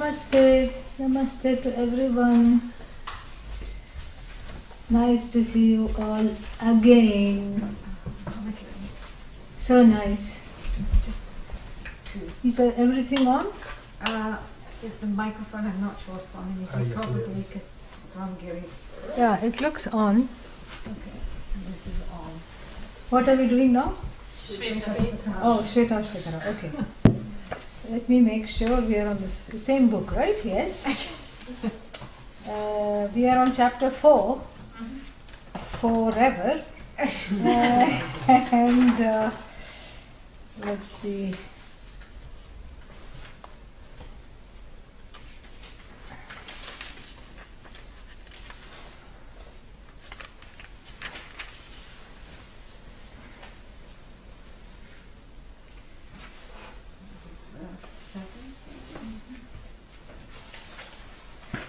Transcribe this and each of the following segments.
Namaste. Namaste to everyone. Nice to see you all again. So nice. Just two. Is everything on? If the microphone, I'm not sure, Swamini, so Yes, probably yes. because Ramgiri's. Yeah, it looks on. Okay, and this is on. What are we doing now? Shvetashvatara. Oh, Shvetashvatara. Okay. Let me make sure we are on the same book, right? Yes. We are on chapter 4. Forever. And let's see.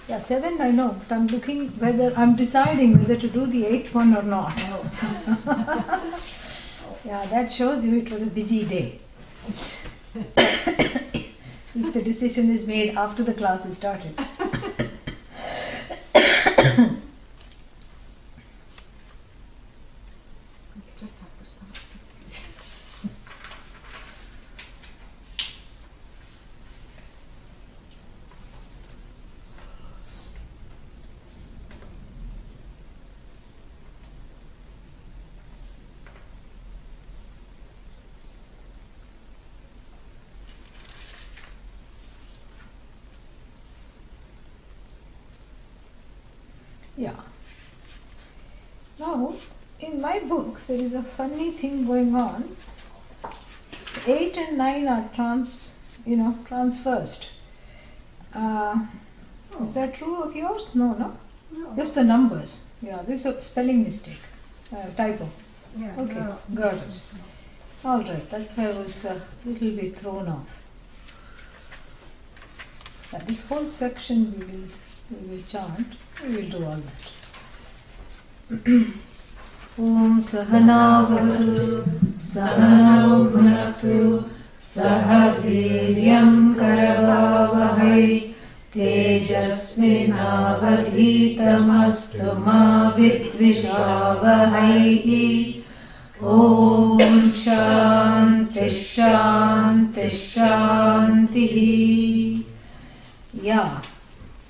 Yeah, 7 I know, but I'm deciding whether to do the 8th one or not. Yeah, that shows you it was a busy day. If the decision is made after the class is started. Just have to start this. Yeah. Now, in my book, there is a funny thing going on. 8 and 9 are transversed. Is that true of yours? No, no? No. Just the numbers. Yeah, this is a spelling mistake. Typo. Yeah, Okay, no, got this it. is no. Alright, that's why I was a little bit thrown off. This whole section we will chant. We will do all that. Om Sahana Bhavatu Sahano Bhunaktu Saha Viryam Karavavahai Tejasvinavadhitamastu ma vidvishavahai. Om Shanti Shanti Shanti. Yeah.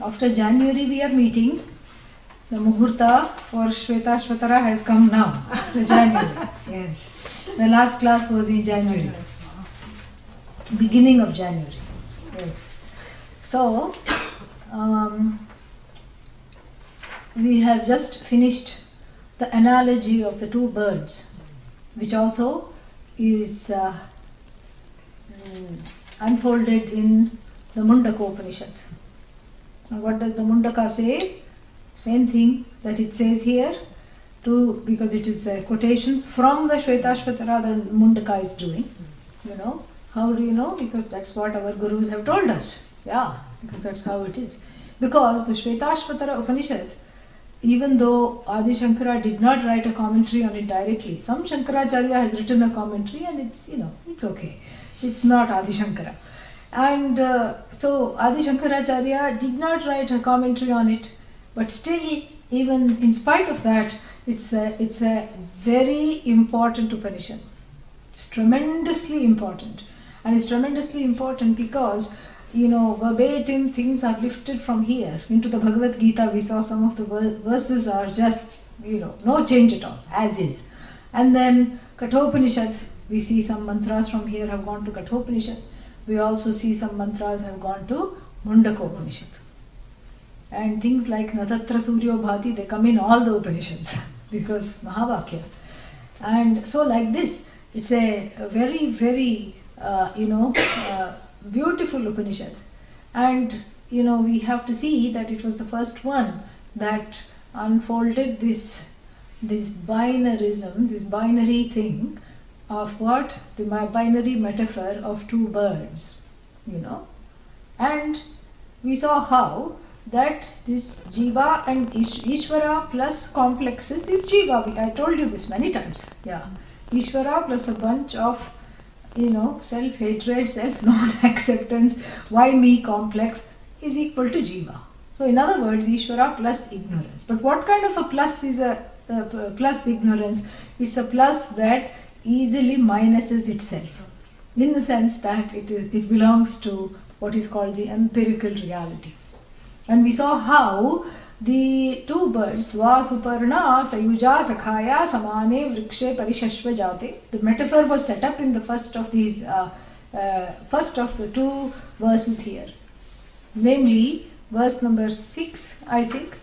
After January we are meeting. The Muhurta for Shvetashvatara has come now, to January. Yes. The last class was in January. Beginning of January. Yes. So, we have just finished the analogy of the two birds, which also is unfolded in the Mundaka Upanishad. And what does the Mundaka say? Same thing that it says here, because it is a quotation from the Shvetashvatara that Mundaka is doing. You know, how do you know? Because that's what our gurus have told us. Yeah, because that's how it is. Because the Shvetashvatara Upanishad, even though Adi Shankara did not write a commentary on it directly, some Shankaracharya has written a commentary and it's, it's okay. It's not Adi Shankara. And so Adi Shankaracharya did not write a commentary on it, but still, even in spite of that, it's a very important Upanishad. It's tremendously important. And it's tremendously important because, verbatim things are lifted from here into the Bhagavad Gita. We saw some of the verses are just, no change at all, as is. And then Kathopanishad, we see some mantras from here have gone to Kathopanishad. We also see some mantras have gone to Mundaka Upanishad. And things like Natatra Suryo Bhati, they come in all the Upanishads because Mahavakya. And so like this, it's a very, very, beautiful Upanishad. And, we have to see that it was the first one that unfolded this binarism, this binary thing of what? The binary metaphor of two birds, And we saw how that this Jiva and Ishvara plus complexes is Jiva. I told you this many times. Yeah. Ishvara plus a bunch of, self-hatred, self-non-acceptance, why me complex is equal to Jiva. So in other words, Ishvara plus ignorance. But what kind of a plus is a plus ignorance? It's a plus that easily minuses itself, in the sense that it belongs to what is called the empirical reality. And we saw how the two birds, Dva Suparna Sayuja Sakhaya Samane Vrikshe Parishashva Jate, the metaphor was set up in the first of these first of the two verses here, namely verse number 6, I think.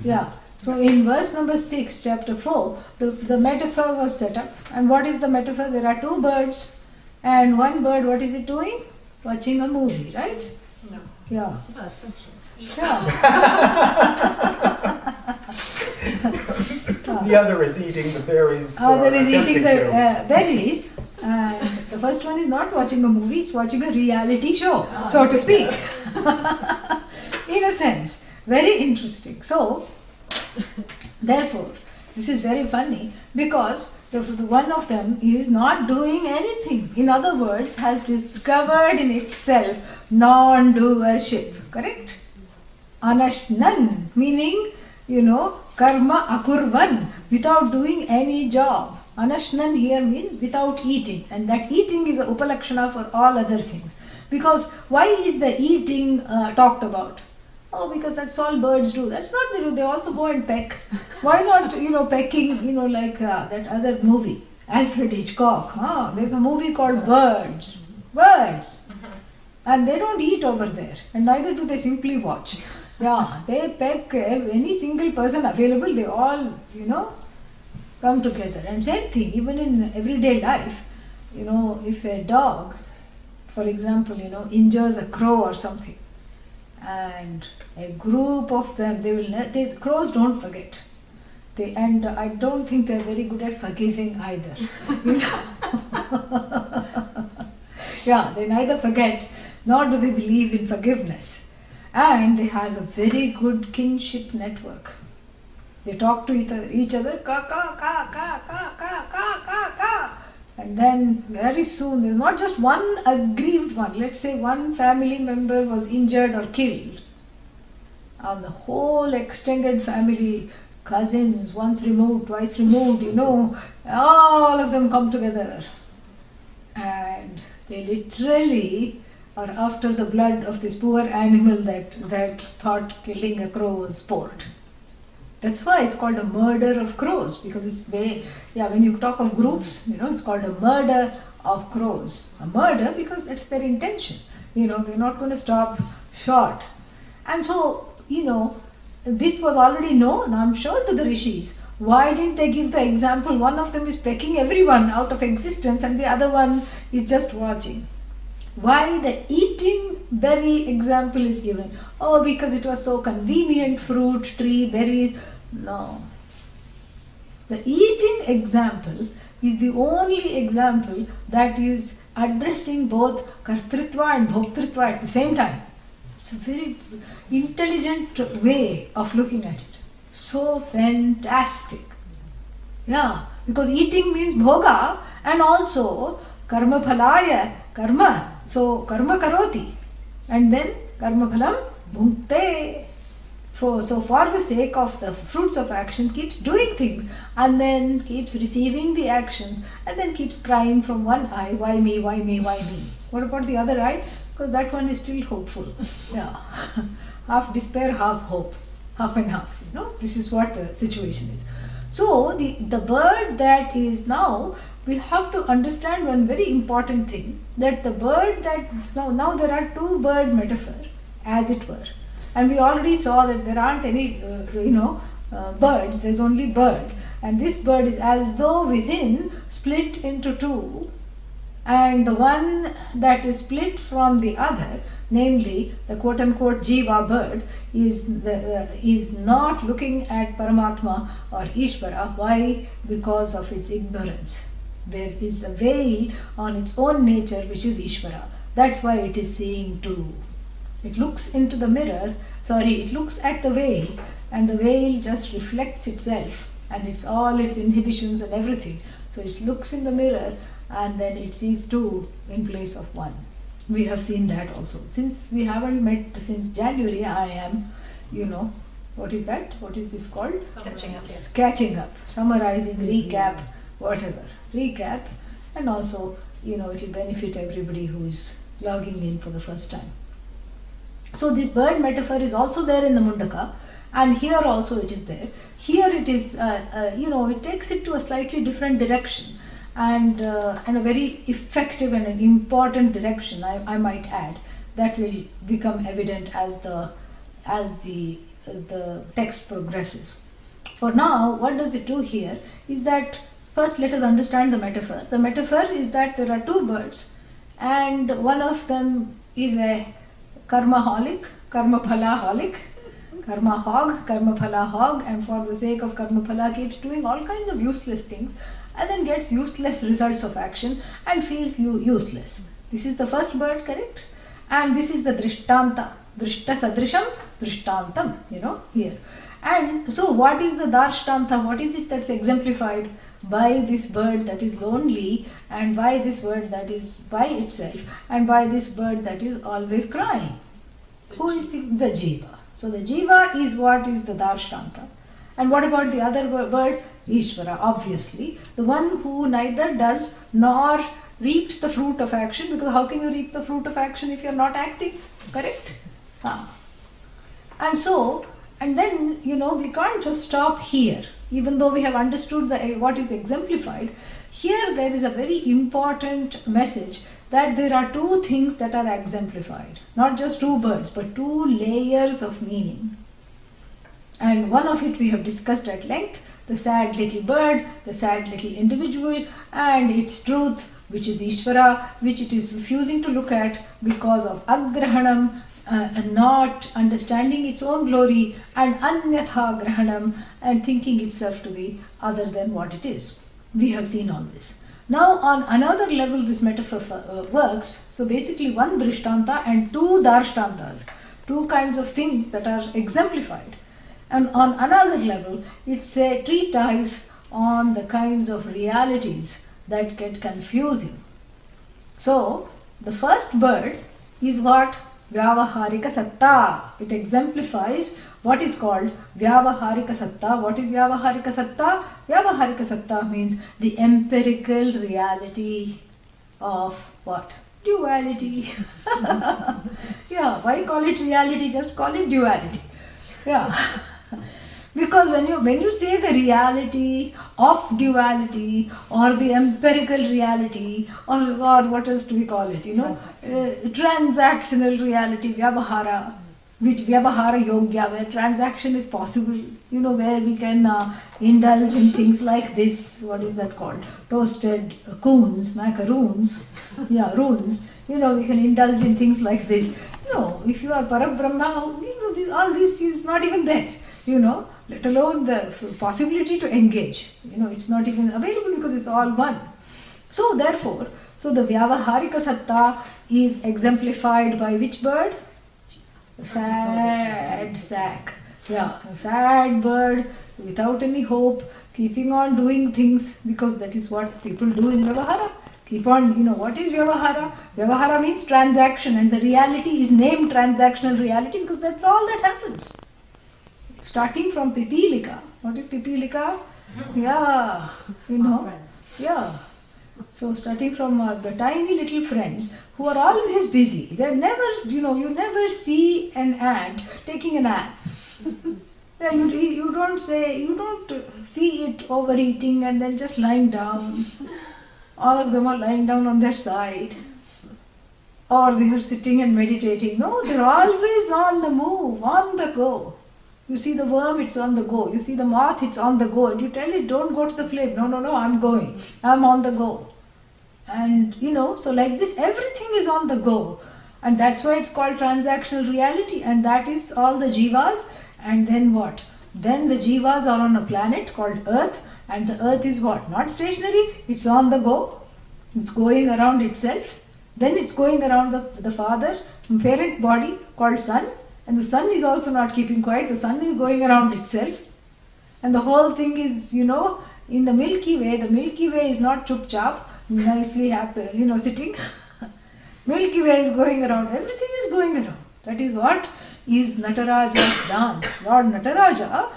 Yeah. So in verse number 6, chapter 4, the metaphor was set up. And what is the metaphor? There are two birds, and one bird, what is it doing? Watching a movie, right? No. Yeah. Oh, essentially. Yeah. The other is eating the berries. Other is eating the attempting to. berries, and the first one is not watching a movie, it's watching a reality show, so to speak. In a sense, very interesting. So, therefore, this is very funny because the one of them is not doing anything. In other words, has discovered in itself non-doership. Correct? Anashnan, meaning, karma akurvan, without doing any job. Anashnan here means without eating, and that eating is a upalakshana for all other things. Because why is the eating talked about? Oh, because that's all birds do. That's not they do. They also go and peck. Why not, pecking, like that other movie, Alfred Hitchcock. There's a movie called Birds. Birds. And they don't eat over there. And neither do they simply watch. Yeah, they peck any single person available. They all, come together. And same thing, even in everyday life, if a dog, for example, injures a crow or something, and a group of them, crows don't forget. And I don't think they're very good at forgiving either. Yeah, they neither forget nor do they believe in forgiveness. And they have a very good kinship network. They talk to each other, ka ka ka ka ka ka ka ka ka. And then very soon, there's not just one aggrieved one. Let's say one family member was injured or killed. And the whole extended family, cousins, once removed, twice removed, all of them come together. And they literally are after the blood of this poor animal that thought killing a crow was sport. That's why it's called a murder of crows, because when you talk of groups, it's called a murder of crows. A murder because that's their intention. They're not going to stop short. And so, this was already known, I'm sure, to the rishis. Why didn't they give the example? One of them is pecking everyone out of existence and the other one is just watching. Why the eating berry example is given? Oh, because it was so convenient, fruit, tree, berries. No. The eating example is the only example that is addressing both kartritva and bhoktritva at the same time. It's a very intelligent way of looking at it. So fantastic. Yeah, because eating means bhoga and also karma phalaya, karma. So karma karoti and then karma phalam bhukte. So for the sake of the fruits of action, keeps doing things and then keeps receiving the actions and then keeps crying from one eye, why me, why me, why me. What about the other eye? Because that one is still hopeful. Yeah, half despair, half hope, half and half. This is what the situation is. So the bird that is now, we have to understand one very important thing, that the bird that now there are two bird metaphor, as it were. And we already saw that there aren't any, birds, there's only bird. And this bird is as though within split into two. And the one that is split from the other, namely the quote-unquote jiva bird, is not looking at Paramatma or Ishvara. Why? Because of its ignorance. There is a veil on its own nature which is Ishvara. That's why it is seeing two. It looks into the mirror, it looks at the veil, and the veil just reflects itself and it's all its inhibitions and everything. So it looks in the mirror and then it sees two in place of one. We have seen that also. Since we haven't met since January, I am, what is that? What is this called? Catching up. Catching up, summarizing, recap, whatever. Recap, and also, it will benefit everybody who is logging in for the first time. So this bird metaphor is also there in the Mundaka, and here also it is there. Here it is, it takes it to a slightly different direction, and a very effective and an important direction, I might add, that will become evident as the text progresses. For now, what does it do here is that first let us understand the metaphor. The metaphor is that there are two birds, and one of them is a karmaholic, karmaphalaholic, karma hog, karmaphala hog, and for the sake of karmaphala keeps doing all kinds of useless things and then gets useless results of action and feels useless. This is the first bird, correct? And this is the drishtanta, drishta sadrisham, drishtantam, here. And so what is the darshtanta? What is it that's exemplified by this bird that is lonely, and by this bird that is by itself, and by this bird that is always crying? Who is the jiva? So the jiva is what is the darshtanta. And what about the other bird? Ishvara, obviously. The one who neither does nor reaps the fruit of action, because how can you reap the fruit of action if you are not acting? Correct? And then, we can't just stop here. Even though we have understood what is exemplified, here there is a very important message that there are two things that are exemplified. Not just two birds, but two layers of meaning. And one of it we have discussed at length, the sad little bird, the sad little individual, and its truth, which is Ishvara, which it is refusing to look at because of agrahanam, and not understanding its own glory, and anyatha grahanam, and thinking itself to be other than what it is. We have seen all this. Now on another level this metaphor works. So basically one drishtanta and two darshtantas, two kinds of things that are exemplified. And on another level it's a treatise on the kinds of realities that get confusing. So the first bird is what? Vyavaharika Satta. It exemplifies what is called Vyavaharika Satta. What is Vyavaharika Satta? Vyavaharika Satta means the empirical reality of what? Duality. Yeah, why call it reality? Just call it duality. Yeah. Because when you say the reality of duality, or the empirical reality, or what else do we call it, transactional reality, vyavahara, which vyavahara yogya, where transaction is possible, where we can indulge in things like this, what is that called, toasted coons, macaroons, yeah, runes, we can indulge in things like this. If you are Parabrahma, all this is not even there, let alone the possibility to engage. It's not even available because it's all one. So therefore, the Vyavaharika Satta is exemplified by which bird? Sad sack. Yeah, a sad bird without any hope, keeping on doing things because that is what people do in Vyavahara. Keep on, what is Vyavahara? Vyavahara means transaction, and the reality is named transactional reality because that's all that happens. Starting from Pipilika. What is Pipilika? Yeah, yeah. So starting from the tiny little friends who are always busy. They're never, you never see an ant taking a nap. Yeah, you don't see it overeating and then just lying down. All of them are lying down on their side. Or they are sitting and meditating. No, they're always on the move, on the go. You see the worm, it's on the go. You see the moth, it's on the go. And you tell it, don't go to the flame. No, I'm going. I'm on the go. And, so like this, everything is on the go. And that's why it's called transactional reality. And that is all the jivas. And then what? Then the jivas are on a planet called Earth. And the Earth is what? Not stationary. It's on the go. It's going around itself. Then it's going around the father, parent body called Sun. And the sun is also not keeping quiet. The sun is going around itself. And the whole thing is, in the Milky Way. The Milky Way is not chup chap, nicely happy, sitting. Milky Way is going around, everything is going around. That is what is Nataraja's dance. Lord Nataraja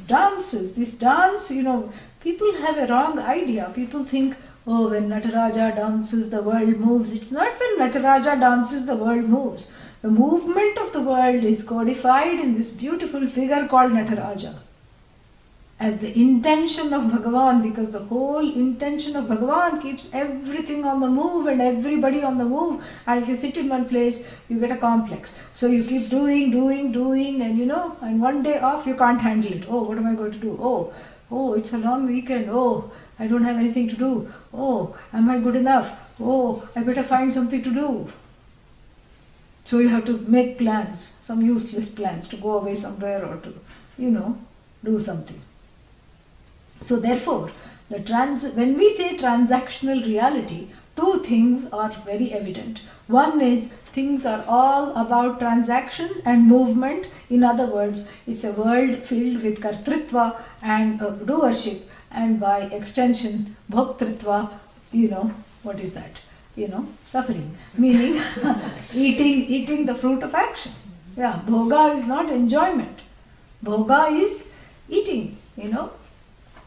dances. This dance, people have a wrong idea. People think, oh, when Nataraja dances, the world moves. It's not when Nataraja dances, the world moves. The movement of the world is codified in this beautiful figure called Nataraja as the intention of Bhagavan, because the whole intention of Bhagavan keeps everything on the move and everybody on the move. And if you sit in one place, you get a complex. So you keep doing, and one day off you can't handle it. Oh, what am I going to do? Oh, it's a long weekend. Oh, I don't have anything to do. Oh, am I good enough? Oh, I better find something to do. So you have to make plans, some useless plans to go away somewhere or to, do something. So therefore, when we say transactional reality, two things are very evident. One is things are all about transaction and movement. In other words, it's a world filled with kartritva and doership, and by extension, bhoktritva, what is that? Suffering, meaning eating the fruit of action. Yeah, bhoga is not enjoyment. Bhoga is eating,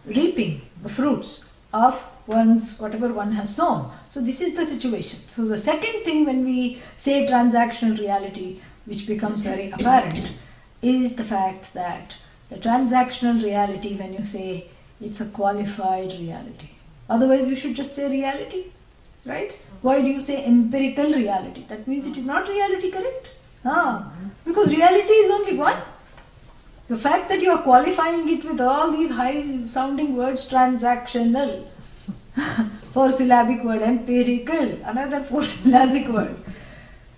reaping the fruits of whatever one has sown. So this is the situation. So the second thing when we say transactional reality, which becomes very apparent, is the fact that the transactional reality, when you say it's a qualified reality. Otherwise you should just say reality, right? Why do you say empirical reality? That means it is not reality, correct? Because reality is only one. The fact that you are qualifying it with all these high-sounding words, transactional, 4-syllabic word, empirical, another 4-syllabic word.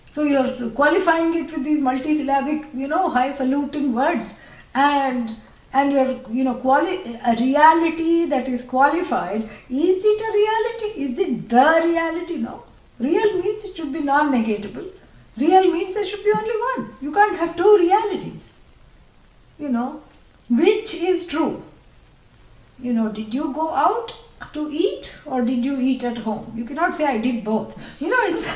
So you are qualifying it with these multi-syllabic, highfalutin words, and you're, a reality that is qualified. Is it a reality? Is it the reality? No. Real means it should be non-negatable. Real means there should be only one. You can't have two realities. Which is true? Did you go out to eat or did you eat at home? You cannot say I did both. It's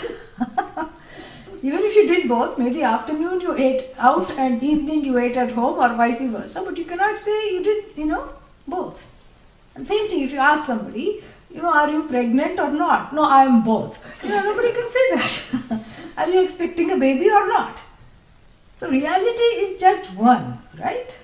even if you did both, maybe afternoon you ate out and evening you ate at home or vice versa, but you cannot say you did, both. And same thing if you ask somebody, are you pregnant or not? No, I am both. Nobody can say that. Are you expecting a baby or not? So reality is just one, right?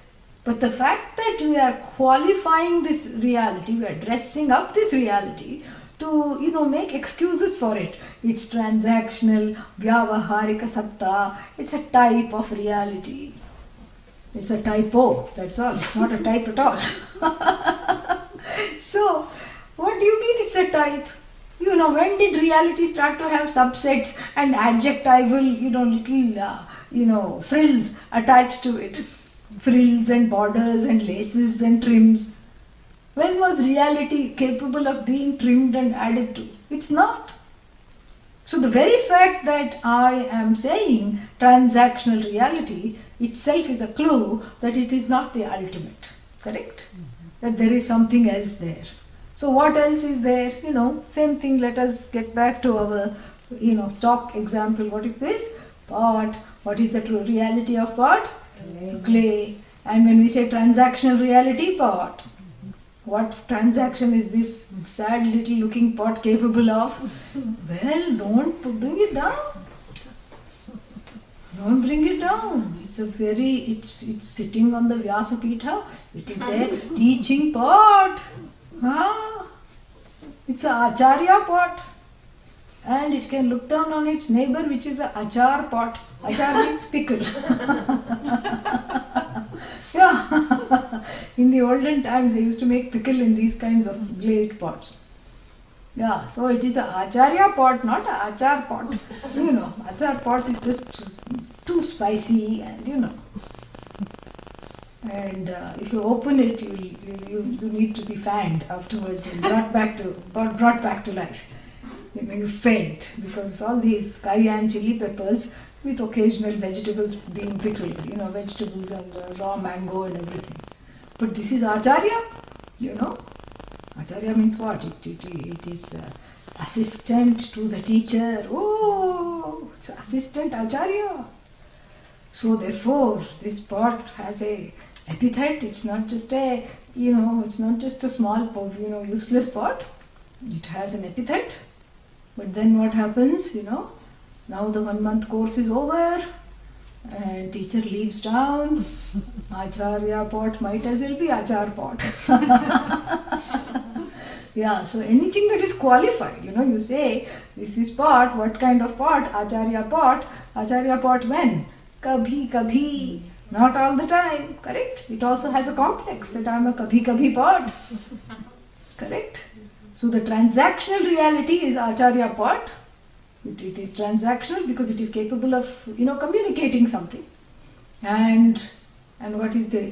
But the fact that we are qualifying this reality, we are dressing up this reality to, make excuses for it. It's transactional, vyavaharika satta, it's a type of reality. It's a typo, that's all. It's not a type at all. So, what do you mean it's a type? When did reality start to have subsets and adjectival, little, frills attached to it? Frills and borders and laces and trims. When was reality capable of being trimmed and added to? It's not. So the very fact that I am saying transactional reality itself is a clue that it is not the ultimate. Correct? That there is something else there. So what else is there? Same thing, let us get back to our, stock example. What is this? Pot. What is the true reality of pot? Clay. And when we say transactional reality, pot. What transaction is this sad little looking pot capable of? Well, don't bring it down. Don't bring it down. It's sitting on the Vyasapitha. It is a teaching pot. It's a acharya pot. And it can look down on its neighbor, which is a achar pot. Achar means pickle. Yeah. In the olden times, they used to make pickle in these kinds of glazed pots. Yeah, so it is a acharya pot, not a achar pot. Achar pot is just too spicy and And if you open it, you need to be fanned afterwards and brought back to life. You faint because all these cayenne chili peppers with occasional vegetables being pickled, vegetables and raw mango and everything. But this is acharya, Acharya means what? It is assistant to the teacher. Oh, it's assistant acharya. So therefore, this pot has a epithet. It's not just a, it's not just a small pot, useless pot. It has an epithet. But then what happens, now the 1 month course is over and teacher leaves town. Acharya pot might as well be achar pot. Yeah, so anything that is qualified, you say, this is pot, what kind of pot? Acharya pot when? Kabhi kabhi, not all the time, correct? It also has a complex that I am a kabhi kabhi pot, correct? So the transactional reality is Acharya pot. It is transactional because it is capable of, communicating something. And what is the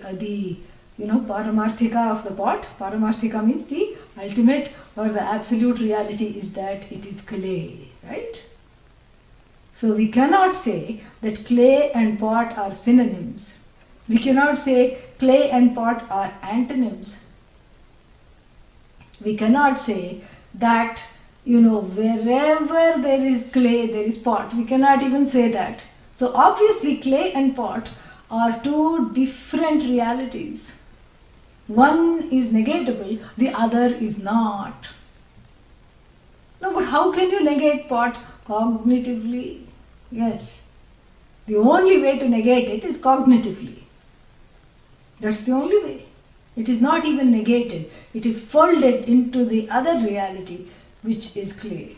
Paramarthika of the pot? Paramarthika means the ultimate or the absolute reality is that it is clay, right? So we cannot say that clay and pot are synonyms. We cannot say clay and pot are antonyms. We cannot say that, wherever there is clay, there is pot. We cannot even say that. So obviously clay and pot are two different realities. One is negatable, the other is not. No, but how can you negate pot? Cognitively. Yes. The only way to negate it is cognitively. That's the only way. It is not even negated. It is folded into the other reality, which is clay.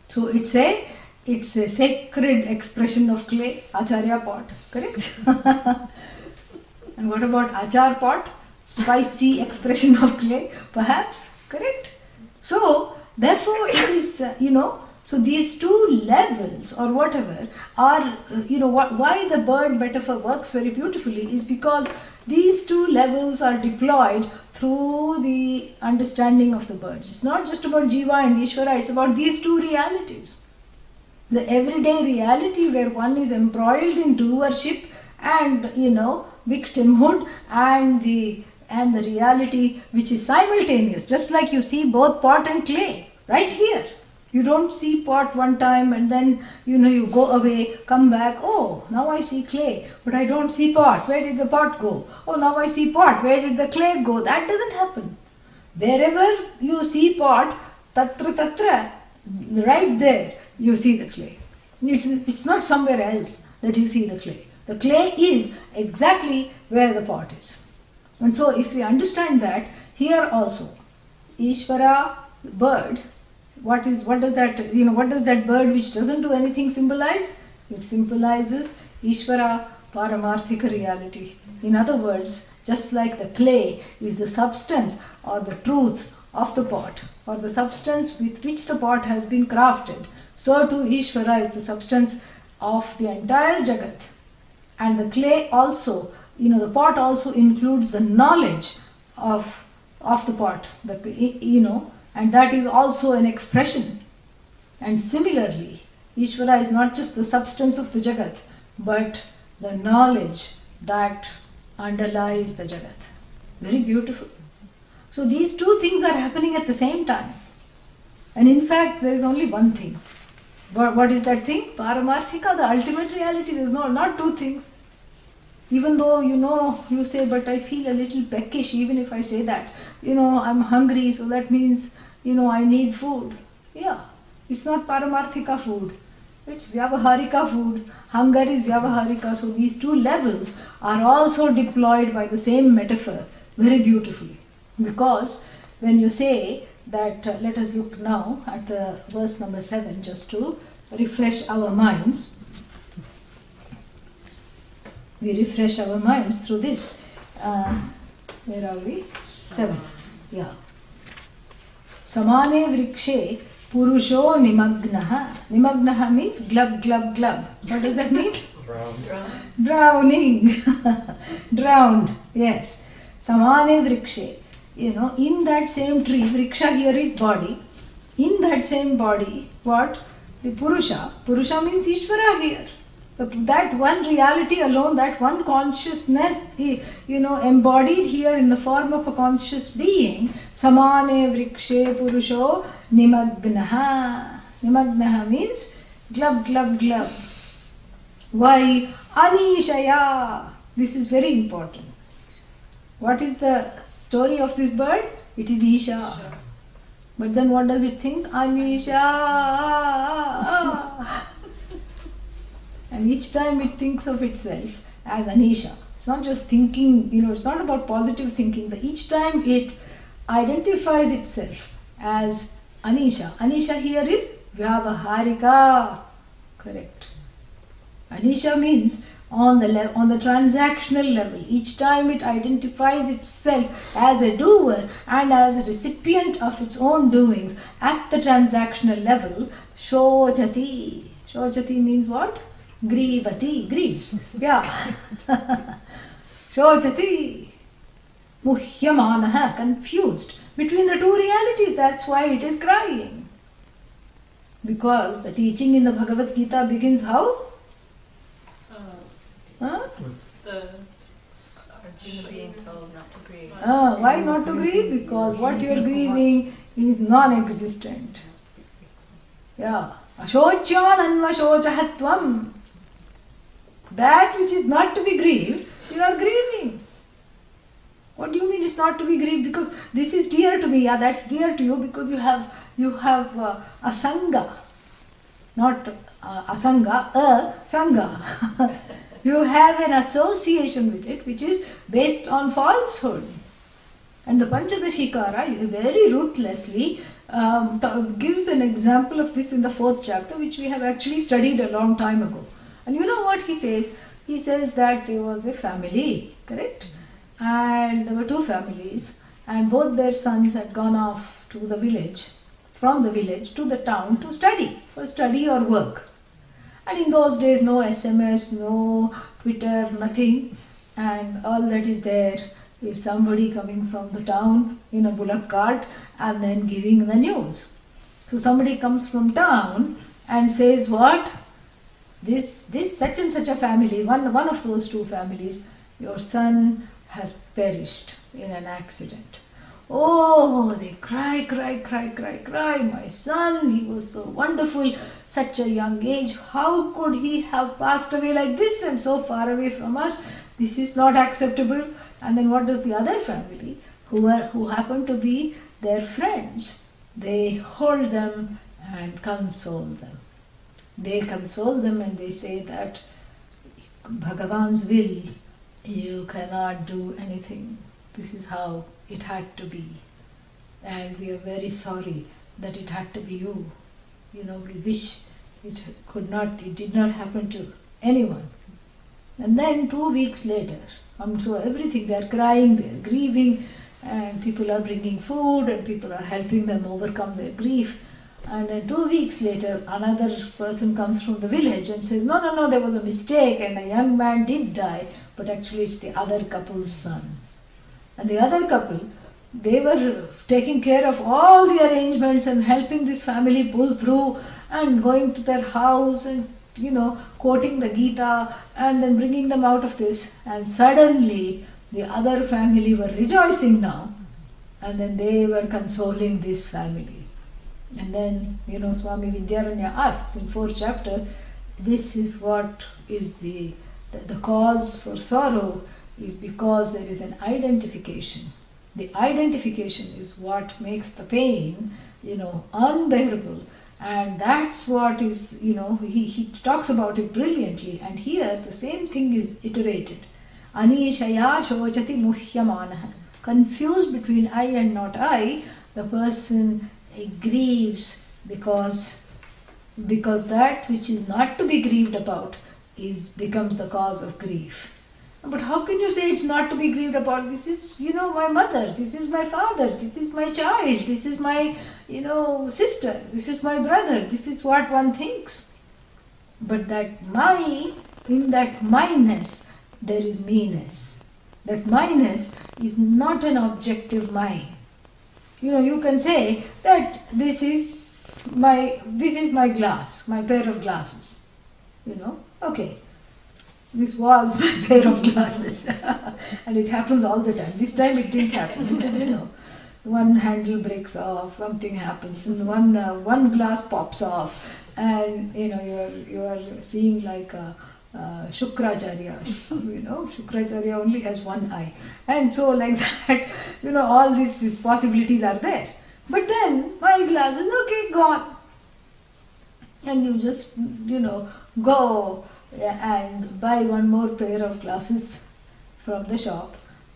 So it's a sacred expression of clay, Acharya pot, correct? And what about Achar pot? Spicy expression of clay, perhaps, correct? So, therefore it is, so these two levels or whatever are, why the bird metaphor works very beautifully is because these two levels are deployed through the understanding of the birds. It's not just about Jiva and Ishvara, it's about these two realities. The everyday reality where one is embroiled in doership and, victimhood and the reality which is simultaneous. Just like you see both pot and clay, right here. You don't see pot one time and then, you go away, come back, oh, now I see clay, but I don't see pot. Where did the pot go? Oh, now I see pot. Where did the clay go? That doesn't happen. Wherever you see pot, tatra, right there, you see the clay. It's not somewhere else that you see the clay. The clay is exactly where the pot is. And so if we understand that, here also, Ishvara, bird, what does that bird which doesn't do anything symbolize? It symbolizes Ishvara Paramarthika reality. In other words, just like the clay is the substance or the truth of the pot or the substance with which the pot has been crafted, so too Ishvara is the substance of the entire Jagat. And the clay also, the pot also includes the knowledge of the pot, and that is also an expression. And similarly, Ishvara is not just the substance of the Jagat, but the knowledge that underlies the Jagat. Very beautiful. So these two things are happening at the same time. And in fact, there is only one thing. What is that thing? Paramarthika, the ultimate reality. There is not two things. Even though, you say, but I feel a little peckish even if I say that. I'm hungry, so that means, I need food. Yeah, it's not Paramarthika food. It's Vyavaharika food. Hunger is Vyavaharika. So these two levels are also deployed by the same metaphor very beautifully. Because when you say that, let us look now at the verse number 7 just to refresh our minds. We refresh our minds through this. Where are we? 7. Yeah. Samane vrikshe purusho nimagnaha. Nimagnaha means glub, glub, glub. What does that mean? Drowning. Drowned. Yes. Samane vrikshe. In that same tree, vriksha here is body. In that same body, what? The Purusha. Purusha means Ishvara here. That one reality alone, that one consciousness, embodied here in the form of a conscious being, samane vrikshe purusho nimagnaha. Nimagnaha means glub, glub, glub. Why? Anishaya. This is very important. What is the story of this bird? It is Isha. But then what does it think? Anisha. And each time it thinks of itself as Anisha. It's not just thinking, it's not about positive thinking, but each time it identifies itself as Anisha. Anisha here is Vyavaharika. Correct. Anisha means on the transactional level. Each time it identifies itself as a doer and as a recipient of its own doings at the transactional level. Shochati. Shochati means what? Grivati, grieves. Yeah. Shochati. Muhyamanaha, confused between the two realities. That's why it is crying. Because the teaching in the Bhagavad Gita begins how? Arjuna being told not to grieve. Why not to grieve? Because what you are grieving is non-existent. Yeah. Ashocyan anvashochahatvam. That which is not to be grieved, you are grieving. What do you mean it's not to be grieved? Because this is dear to me. Yeah, that's dear to you because you have a sangha. Not a sangha. You have an association with it which is based on falsehood. And the Panchadashikara very ruthlessly gives an example of this in the 4th chapter, which we have actually studied a long time ago. And you know what he says? He says that there was a family, correct? And there were 2 families, and both their sons had gone off to the village, from the village to the town to study, for study or work. And in those days, no SMS, no Twitter, nothing. And all that is there is somebody coming from the town in a bullock cart and then giving the news. So somebody comes from town and says, what? This such and such a family, one of those 2 families, your son has perished in an accident. Oh, they cry. My son, he was so wonderful, such a young age. How could he have passed away like this and so far away from us? This is not acceptable. And then what does the other family, who happen to be their friends, they hold them and console them. They console them and they say that Bhagavan's will, you cannot do anything. This is how it had to be. And we are very sorry that it had to be you. We wish it did not happen to anyone. And then 2 weeks later, so everything, they are crying, they are grieving, and people are bringing food and people are helping them overcome their grief. And then 2 weeks later, another person comes from the village and says, no, there was a mistake and a young man did die, but actually it's the other couple's son. And the other couple, they were taking care of all the arrangements and helping this family pull through and going to their house and, quoting the Gita and then bringing them out of this. And suddenly, the other family were rejoicing now, and then they were consoling this family. And then, Swami Vidyaranya asks in 4th chapter, this is what is the cause for sorrow is because there is an identification. The identification is what makes the pain, unbearable. And that's what is, he talks about it brilliantly. And here the same thing is iterated. Anishaya shochati muhyamanaha. Confused between I and not I, the person grieves because that which is not to be grieved about becomes the cause of grief. But how can you say it's not to be grieved about? This is, my mother, this is my father, this is my child, this is my, sister, this is my brother, this is what one thinks. But in that myness, there is me-ness. That myness is not an objective my. You can say that this is my glass, my pair of glasses. Okay, this was my pair of glasses. And it happens all the time. This time it didn't happen because one handle breaks off, something happens, and one glass pops off, and you are seeing like Shukracharya. Shukracharya only has one eye, and so like that, all these possibilities are there. But then my glasses, okay, gone, and you just go and buy one more pair of glasses from the shop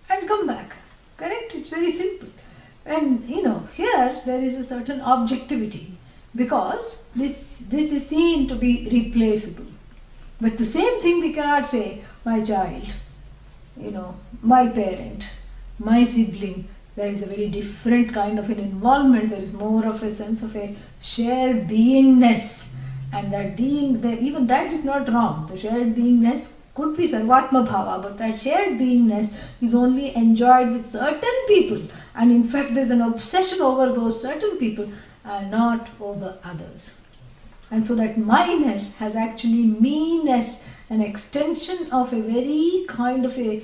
and come back. Correct? It's very simple. And here there is a certain objectivity because this is seen to be replaceable. But the same thing we cannot say, my child, my parent, my sibling. There is a very different kind of an involvement. There is more of a sense of a shared beingness. And that being, even that is not wrong. The shared beingness could be sarvatma bhava, but that shared beingness is only enjoyed with certain people. And in fact, there's an obsession over those certain people and not over others. And so that myness has actually meanness, an extension of a very kind of a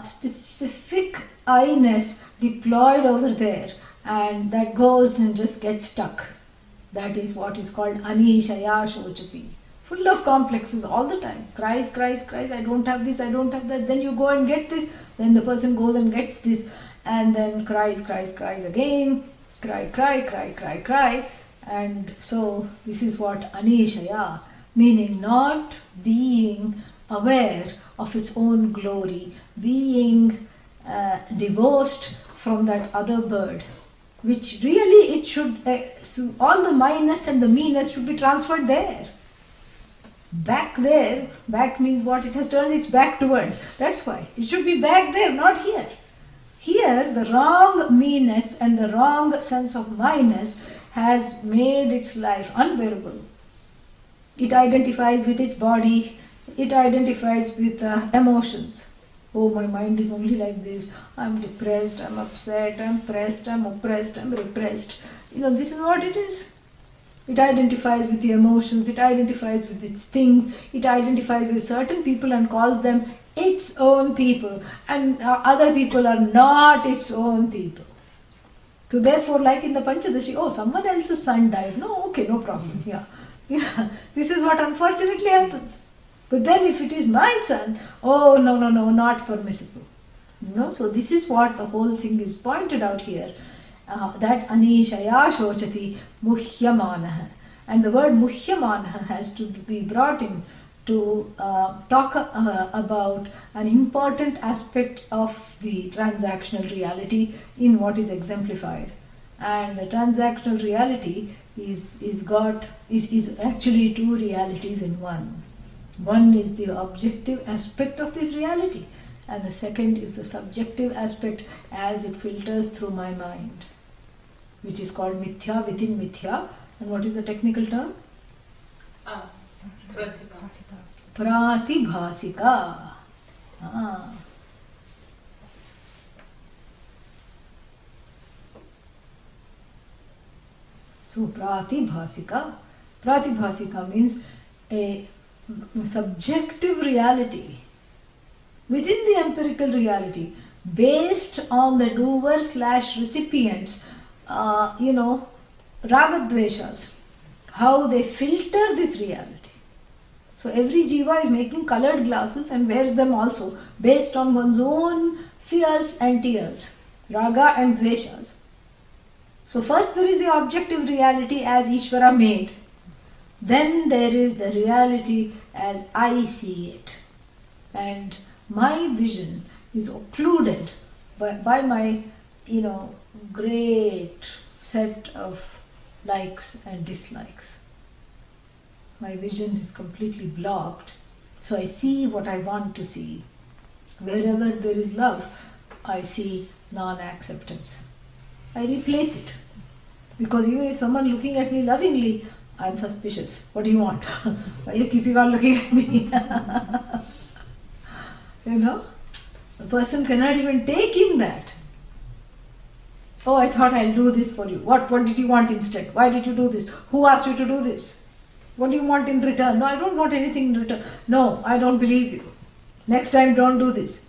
specific I-ness deployed over there, and that goes and just gets stuck. That is what is called anishaya shochati. Full of complexes all the time. Cries, I don't have this, I don't have that. Then you go and get this. Then the person goes and gets this. And then cries again. Cry. And so this is what anishaya, meaning not being aware of its own glory, being divorced from that other bird, which really it should, so all the myness and the meanness should be transferred there. Back there, back means what? It has turned its back towards. That's why. It should be back there, not here. Here, the wrong meanness and the wrong sense of myness has made its life unbearable. It identifies with its body, it identifies with emotions. Oh, my mind is only like this. I'm depressed, I'm upset, I'm pressed, I'm oppressed, I'm repressed. This is what it is. It identifies with the emotions, it identifies with its things, it identifies with certain people and calls them its own people, and other people are not its own people. So therefore, like in the Panchadashi, oh, someone else's son died. No, okay, no problem. Yeah. This is what unfortunately happens. But then if it is my son, oh, no, not permissible. So this is what the whole thing is pointed out here. That anishaya shochati muhyamanah. And the word muhyamanah has to be brought in to talk about an important aspect of the transactional reality in what is exemplified. And the transactional reality is actually two realities in one. One is the objective aspect of this reality, and the second is the subjective aspect as it filters through my mind, which is called mithya within mithya. And what is the technical term? Pratibhasika. So pratibhasika means a subjective reality within the empirical reality based on the doer / recipients, ragadveshas, how they filter this reality. So every jiva is making colored glasses and wears them also based on one's own fears and tears, raga and dveshas. So first there is the objective reality as Ishvara made. Then there is the reality as I see it. And my vision is occluded by my, great set of likes and dislikes. My vision is completely blocked. So I see what I want to see. Wherever there is love, I see non-acceptance. I replace it. Because even if someone looking at me lovingly, I'm suspicious. What do you want? Why are you keeping on looking at me? The person cannot even take in that. Oh, I thought I'll do this for you. What did you want instead? Why did you do this? Who asked you to do this? What do you want in return? No, I don't want anything in return. No, I don't believe you. Next time don't do this.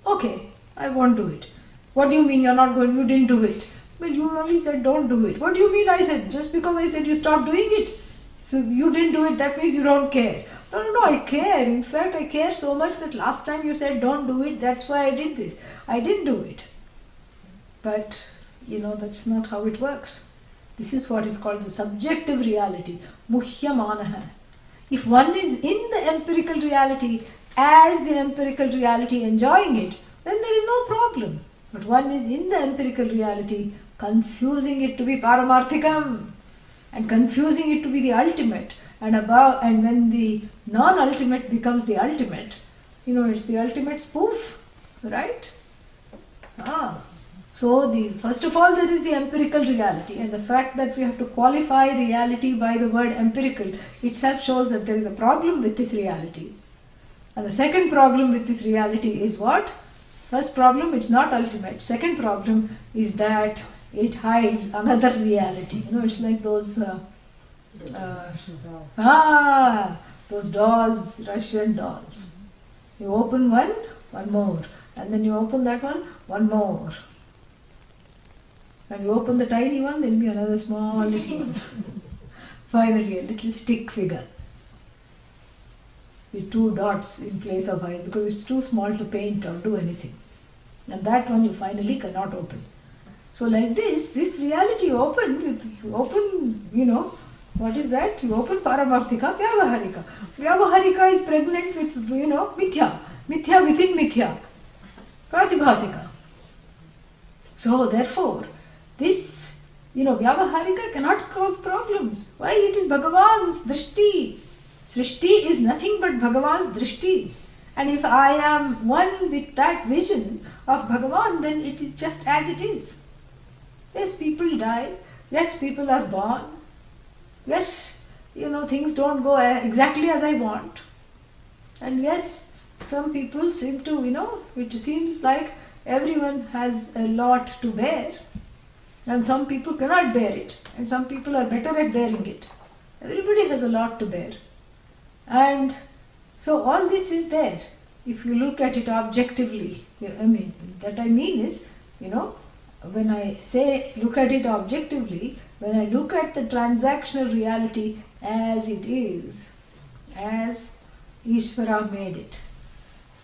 Okay, I won't do it. What do you mean you're not going? You didn't do it. Well, you only said don't do it. What do you mean I said? Just because I said you stop doing it. So you didn't do it, that means you don't care. No, I care. In fact, I care so much that last time you said don't do it, that's why I did this. I didn't do it. But, that's not how it works. This is what is called the subjective reality. Muhyamanaha. If one is in the empirical reality, as the empirical reality enjoying it, then there is no problem. But one is in the empirical reality, confusing it to be paramarthikam and confusing it to be the ultimate. And when the non-ultimate becomes the ultimate, it's the ultimate spoof, right? So first of all there is the empirical reality, and the fact that we have to qualify reality by the word empirical itself shows that there is a problem with this reality. And the second problem with this reality is what? First problem, it's not ultimate. Second problem is that it hides another reality. It's like those those dolls, Russian dolls. You open one more, and then you open that one more. And you open the tiny one, there will be another small little one. Finally, a little stick figure with 2 dots in place of eyes, because it's too small to paint or do anything. And that one you finally cannot open. So like this reality you open, what is that? You open Paramarthika, Vyavaharika. Vyavaharika is pregnant with, Mithya. Mithya within Mithya. Pratibhasika. So therefore, this, Vyavaharika cannot cause problems. Why? It is Bhagavan's drishti. Srishti is nothing but Bhagavan's drishti. And if I am one with that vision of Bhagavan, then it is just as it is. Yes, people die. Yes, people are born. Yes, things don't go exactly as I want. And yes, some people seem to, it seems like everyone has a lot to bear. And some people cannot bear it. And some people are better at bearing it. Everybody has a lot to bear. And so all this is there. If you look at it objectively, that I mean is, when I say look at it objectively, when I look at the transactional reality as it is, as Ishvara made it.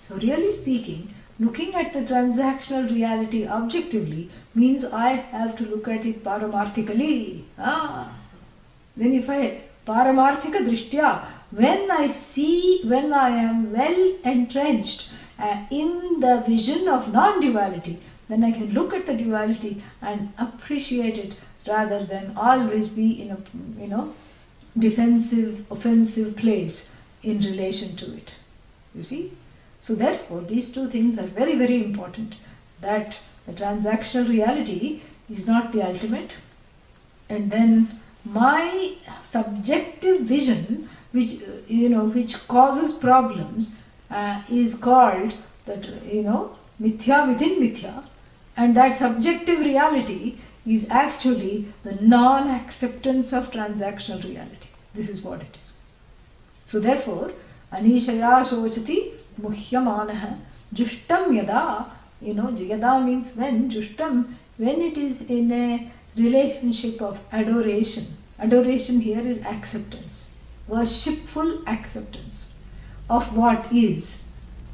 So really speaking, looking at the transactional reality objectively means I have to look at it paramarthically. Then if I paramarthika drishtya, when I am well entrenched in the vision of non-duality, then I can look at the duality and appreciate it rather than always be in a defensive, offensive place in relation to it. You see? So therefore, these two things are very, very important. That the transactional reality is not the ultimate, and then my subjective vision, which causes problems, is called that mithya within mithya, and that subjective reality is actually the non-acceptance of transactional reality. This is what it is. So therefore, anishaya shochati muhyamanaha jushtam yada, yada means when, jushtam, when it is in a relationship of adoration. Adoration here is acceptance, worshipful acceptance of what is,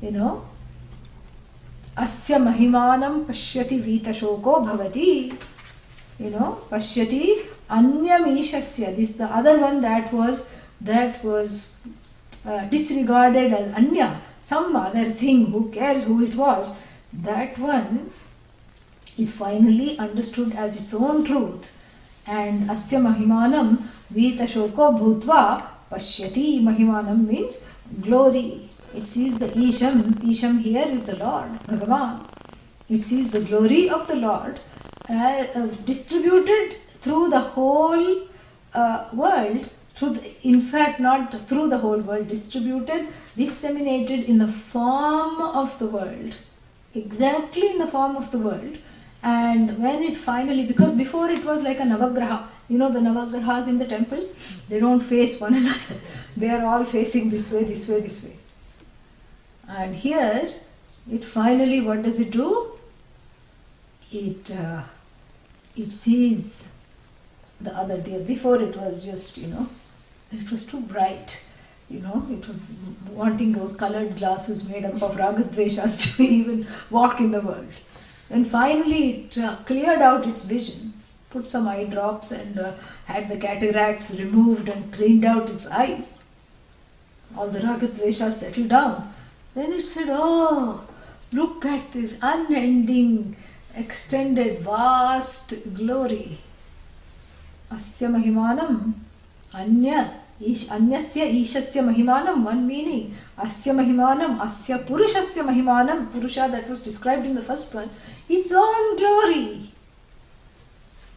asya mahimanam pashyati vitashoko bhavati, pashyati anyamishasya. This the other one that was disregarded as anya, some other thing, who cares who it was. That one is finally understood as its own truth. And asya mahimanam vitashoko bhutva pashyati. Mahimanam means glory. It sees the Isham. Isham here is the Lord, Bhagavan. It sees the glory of the Lord distributed through the whole world. In fact, not through the whole world, distributed, disseminated in the form of the world. Exactly in the form of the world. And when it finally, because before it was like a Navagraha, you know the Navagrahas in the temple, they don't face one another. They are all facing this way, this way, this way. And here, it finally, what does it do? It sees the other deer. Before it was just, it was too bright. It was wanting those colored glasses made up of ragadveshas to even walk in the world. And finally it cleared out its vision, put some eye drops and had the cataracts removed and cleaned out its eyes. All the ragadveshas settled down. Then it said, oh, look at this unending, extended, vast glory. Asya mahimanam, anyasya ishasya mahimanam, one meaning. Asya mahimanam, asya purushasya mahimanam, purusha that was described in the first one, its own glory.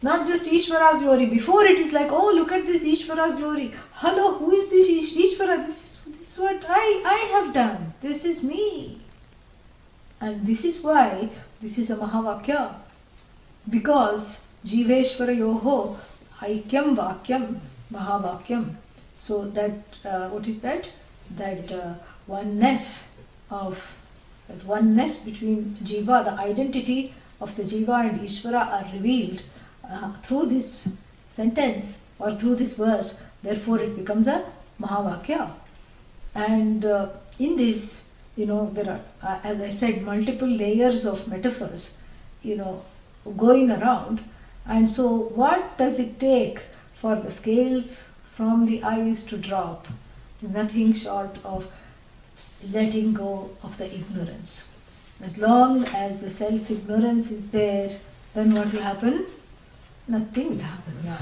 Not just Ishvara's glory. Before it is like, oh, look at this Ishvara's glory. Hello, who is this Ishvara? This is what I have done. This is me. And this is why this is a Mahavakya. Because Jiveshvara Yoho Aikyam Vakyam Mahavakyam. So that, what is that? That oneness between Jiva, the identity of the Jiva and Ishvara are revealed through this sentence or through this verse. Therefore it becomes a Mahavakya. And in this, there are, as I said, multiple layers of metaphors, going around. And so what does it take for the scales from the eyes to drop? It's nothing short of letting go of the ignorance. As long as the self-ignorance is there, then what will happen? Nothing will happen. Yeah.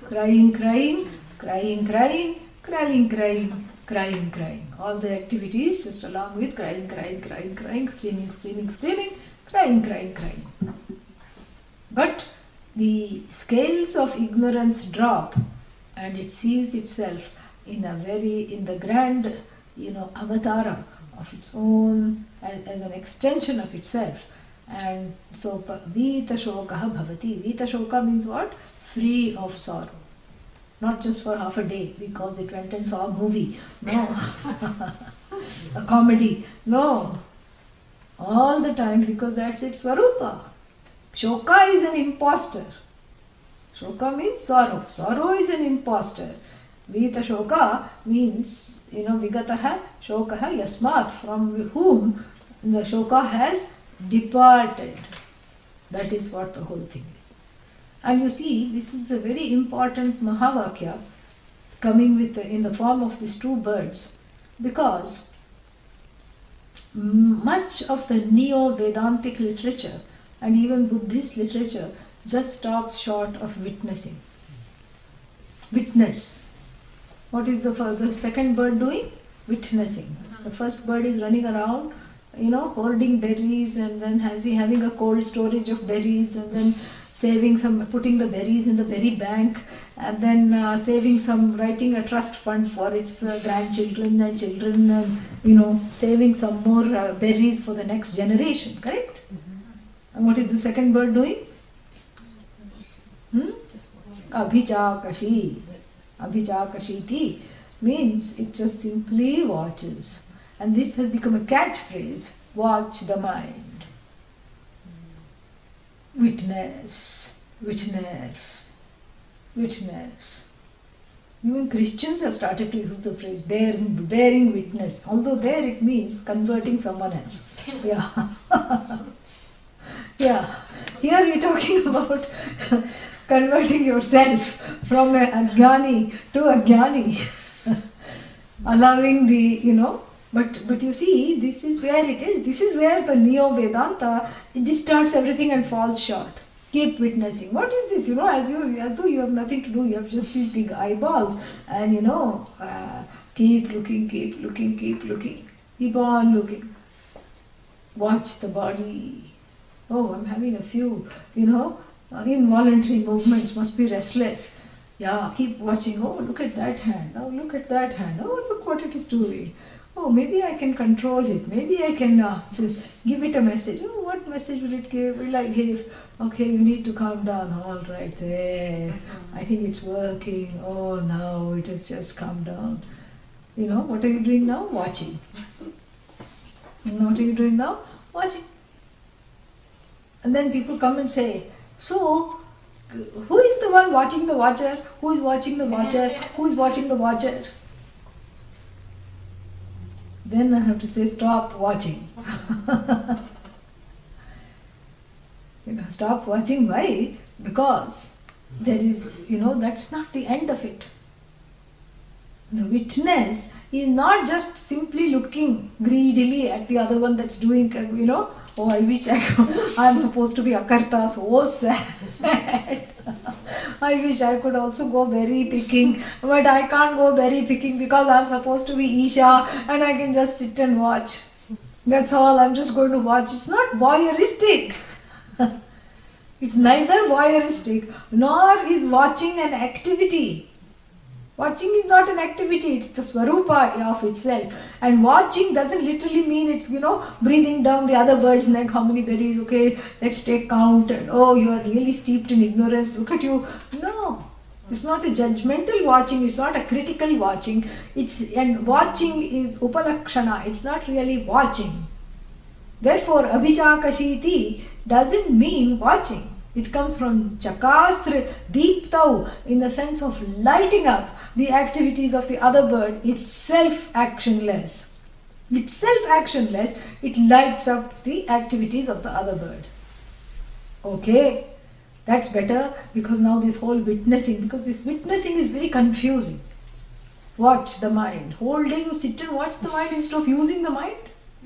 Crying, crying, crying, crying, crying, crying, crying, crying. All the activities just along with crying, crying, crying, crying, screaming, screaming, screaming, crying, crying, crying. But the scales of ignorance drop and it sees itself in the grand, avatara of its own, as an extension of itself. And so, Vita Shokaha Bhavati. Vita Shoka means what? Free of sorrow. Not just for half a day because it went and saw a movie. No. A comedy. No. All the time because that's its Swarupa. Shoka is an imposter. Shoka means sorrow. Sorrow is an imposter. Vita Shoka means, Vigataha Shokaha Yasmat, from whom the Shoka has departed. That is what the whole thing is. And you see, this is a very important Mahavakya coming in the form of these two birds, because much of the Neo-Vedantic literature and even Buddhist literature just stops short of witnessing. Witness. What is the second bird doing? Witnessing. The first bird is running around, hoarding berries, and then having a cold storage of berries, and then putting the berries in the berry bank, and then saving some, writing a trust fund for its grandchildren and children, and saving some more berries for the next generation, correct? And what is the second bird doing? Abhichakashi. Abhichakashiti means it just simply watches. And this has become a catchphrase. Watch the mind. Witness. Witness. Witness. Even Christians have started to use the phrase bearing witness. Although there it means converting someone else. Yeah. Yeah. Here we're talking about converting yourself from a Ajnani to a Jnani. Allowing but you see, this is where it is. This is where the Neo-Vedanta, it distorts everything and falls short. Keep witnessing. What is this? As though you have nothing to do, you have just these big eyeballs, and keep looking, keep looking, keep looking. Keep on looking. Watch the body. Oh, I'm having a few, involuntary movements, must be restless. Yeah, keep watching. Oh, look at that hand. Oh, look at that hand. Oh, look what it is doing. Oh, maybe I can control it. Maybe I can give it a message. Oh, what message will it give? Will I give? Okay, you need to calm down. All right, there. I think it's working. Oh, now it has just calmed down. What are you doing now? Watching. And what are you doing now? Watching. And then people come and say, so, who is the one watching the watcher? Who is watching the watcher? Who is watching the watcher? Then I have to say, stop watching. Stop watching. Why? Because there is, that's not the end of it. The witness is not just simply looking greedily at the other one that's doing, oh, I wish I'm supposed to be akarta, so sad. I wish I could also go berry picking, but I can't go berry picking because I'm supposed to be Isha and I can just sit and watch. That's all, I'm just going to watch. It's not voyeuristic. It's neither voyeuristic nor is watching an activity. Watching is not an activity, it's the swarupa of itself. And watching doesn't literally mean it's, breathing down the other bird's neck, how many berries, okay, let's take count, and oh, you are really steeped in ignorance, look at you. No, it's not a judgmental watching, it's not a critical watching. And watching is upalakshana, it's not really watching. Therefore, abhijakashiti doesn't mean watching. It comes from chakasra deeptau, in the sense of lighting up the activities of the other bird. It's self-actionless. It's self-actionless, it lights up the activities of the other bird. Okay, that's better, because now this whole witnessing, because this witnessing is very confusing. Watch the mind. Whole day you sit and watch the mind instead of using the mind.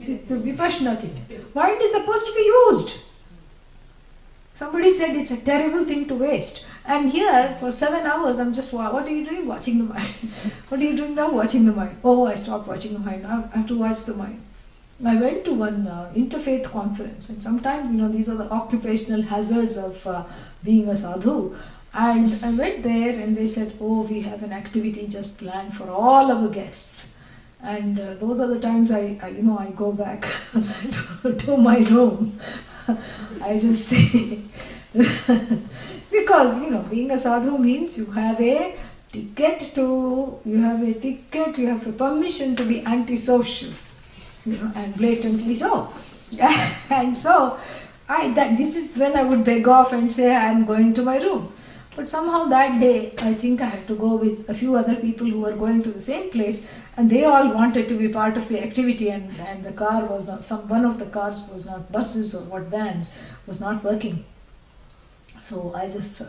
It's the vipassana thing. Mind is supposed to be used. Somebody said it's a terrible thing to waste. And here, for 7 hours, I'm just, what are you doing? Watching the mind. What are you doing now? Watching the mind. Oh, I stopped watching the mind. I have to watch the mind. I went to one interfaith conference, and sometimes, these are the occupational hazards of being a sadhu. And I went there and they said, oh, we have an activity just planned for all our guests. And those are the times I go back to my room. I just say, because, being a sadhu means you have a ticket, you have a permission to be antisocial, and blatantly so. And so, this is when I would beg off and say, I am going to my room. But somehow that day, I think I had to go with a few other people who were going to the same place, and they all wanted to be part of the activity, and the car was not, one of the cars was not, buses or what, vans, was not working. So I was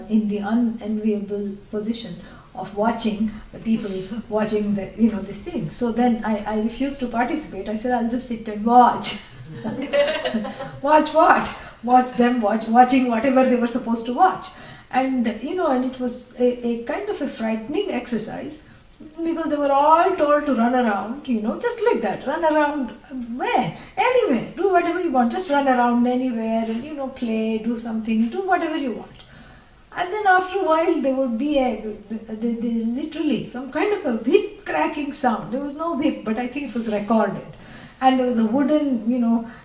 in the unenviable position of watching the people watching this thing. So then I refused to participate. I said, I'll just sit and watch. Watch what? Watch them watching whatever they were supposed to watch. And and it was a kind of a frightening exercise, because they were all told to run around, just like that, run around where? Anywhere, do whatever you want, just run around anywhere and play, do something, do whatever you want. And then after a while there would be literally some kind of a whip cracking sound. There was no whip, but I think it was recorded. And there was a wooden,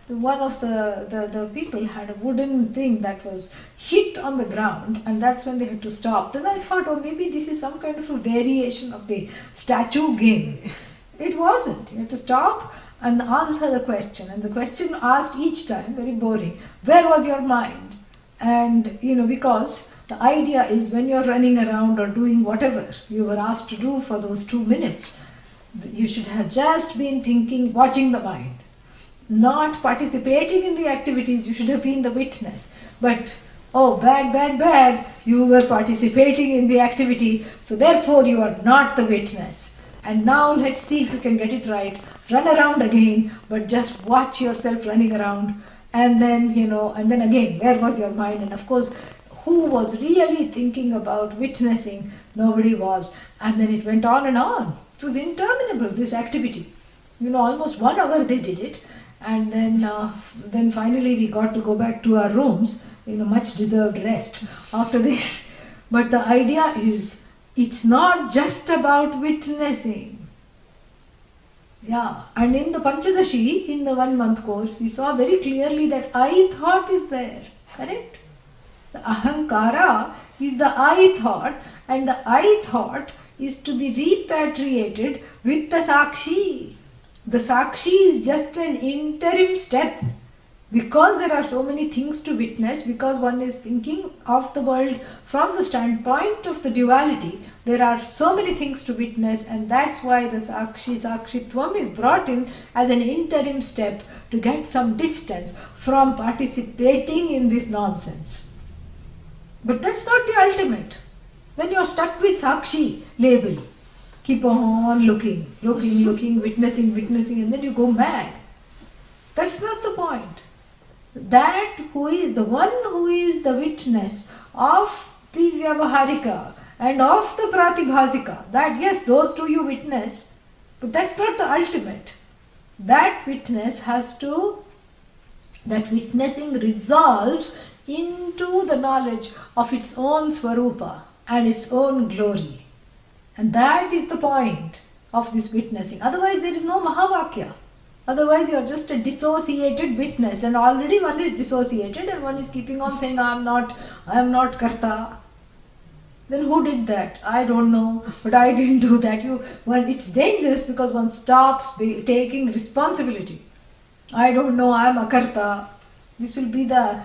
one of the people had a wooden thing that was hit on the ground, and that's when they had to stop. Then I thought, oh, maybe this is some kind of a variation of the statue game. It wasn't. You had to stop and answer the question. And the question asked each time, very boring, where was your mind? And, because the idea is when you're running around or doing whatever you were asked to do for those 2 minutes, you should have just been thinking, watching the mind, not participating in the activities. You should have been the witness. But, oh, bad, you were participating in the activity, so therefore you are not the witness. And now let's see if you can get it right. Run around again, but just watch yourself running around. And then, and then again, where was your mind? And of course, who was really thinking about witnessing? Nobody was. And then it went on and on. It was interminable, this activity. Almost 1 hour they did it, and then finally we got to go back to our rooms, much deserved rest after this. But the idea is, it's not just about witnessing. Yeah, and in the Panchadashi, in the 1 month course, we saw very clearly that I thought is there. Correct? The ahankara is the I thought, and the I thought is to be repatriated with the sakshi. The sakshi is just an interim step. Because there are so many things to witness, because one is thinking of the world from the standpoint of the duality, there are so many things to witness, and that's why the sakshitvam is brought in as an interim step to get some distance from participating in this nonsense. But that's not the ultimate. When you're stuck with sakshi label, keep on looking, witnessing, and then you go mad. That's not the point. That who is the one who is the witness of the Vyavaharika and of the Pratibhasika, that yes, those two you witness, but that's not the ultimate. That witnessing resolves into the knowledge of its own Swarupa and its own glory. And that is the point of this witnessing. Otherwise there is no Mahavakya. Otherwise, you are just a dissociated witness, and already one is dissociated and one is keeping on saying, I am not Karta. Then who did that? I don't know, but I didn't do that. It's dangerous because one stops taking responsibility. I don't know, I am a Karta. This will be the,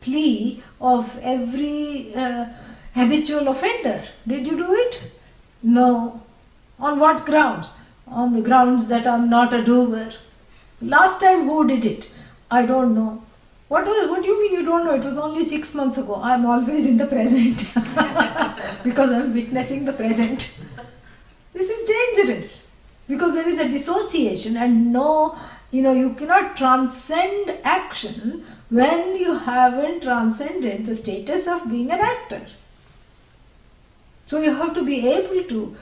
plea of every habitual offender. Did you do it? No. On what grounds? On the grounds that I am not a doer. Last time who did it? I don't know. What do you mean you don't know? It was only 6 months ago. I am always in the present because I am witnessing the present. This is dangerous because there is a dissociation, and you cannot transcend action when you haven't transcended the status of being an actor. So you have to be able to